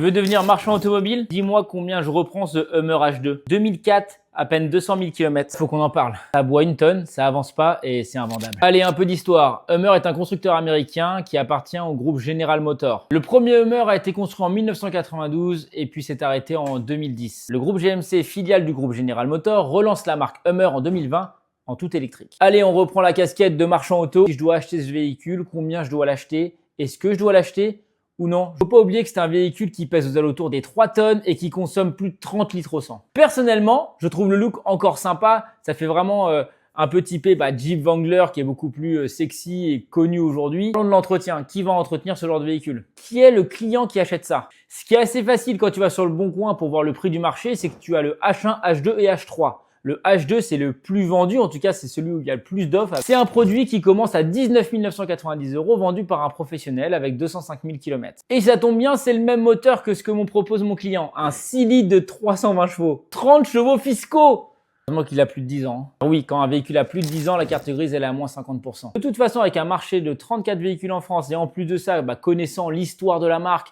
Tu veux devenir marchand automobile? Dis-moi combien je reprends ce Hummer H2. 2004, à peine 200 000 km. Faut qu'on en parle. Ça boit une tonne, ça avance pas et c'est invendable. Allez, un peu d'histoire. Hummer est un constructeur américain qui appartient au groupe General Motors. Le premier Hummer a été construit en 1992 et puis s'est arrêté en 2010. Le groupe GMC, filiale du groupe General Motors, relance la marque Hummer en 2020 en tout électrique. Allez, on reprend la casquette de marchand auto. Si je dois acheter ce véhicule, combien je dois l'acheter? Est-ce que je dois l'acheter ou non? Faut pas oublier que c'est un véhicule qui pèse aux alentours des 3 tonnes et qui consomme plus de 30 litres au 100. Personnellement, je trouve le look encore sympa. Ça fait vraiment un peu typé Jeep Wrangler qui est beaucoup plus sexy et connu aujourd'hui. Parlons de l'entretien. Qui va entretenir ce genre de véhicule? Qui est le client qui achète ça? Ce qui est assez facile quand tu vas sur le Bon Coin pour voir le prix du marché, c'est que tu as le H1, H2 et H3. Le H2, c'est le plus vendu, en tout cas, c'est celui où il y a le plus d'offres. C'est un produit qui commence à 19 990 € vendu par un professionnel avec 205 000 km. Et ça tombe bien, c'est le même moteur que ce que m'en propose mon client. Un 6 litres de 320 chevaux. 30 chevaux fiscaux! Heureusement qu'il a plus de 10 ans. Oui, quand un véhicule a plus de 10 ans, la carte grise, elle est à moins 50%. De toute façon, avec un marché de 34 véhicules en France et en plus de ça, connaissant l'histoire de la marque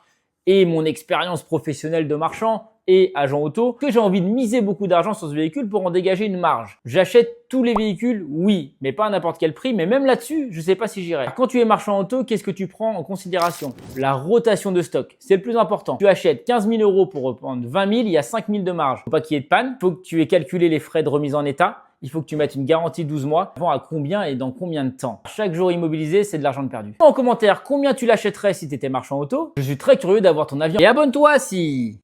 et mon expérience professionnelle de marchand, et agent auto, que j'ai envie de miser beaucoup d'argent sur ce véhicule pour en dégager une marge. J'achète tous les véhicules, oui, mais pas à n'importe quel prix, mais même là-dessus, je sais pas si j'irai. Quand tu es marchand auto, qu'est-ce que tu prends en considération? La rotation de stock, c'est le plus important. Tu achètes 15 000 € pour reprendre 20 000, il y a 5 000 de marge. Faut pas qu'il y ait de panne, faut que tu aies calculé les frais de remise en état. Il faut que tu mettes une garantie de 12 mois. Avant à combien et dans combien de temps? Chaque jour immobilisé, c'est de l'argent de perdu. En commentaire, combien tu l'achèterais si tu étais marchand auto? Je suis très curieux d'avoir ton avis. Et abonne-toi si...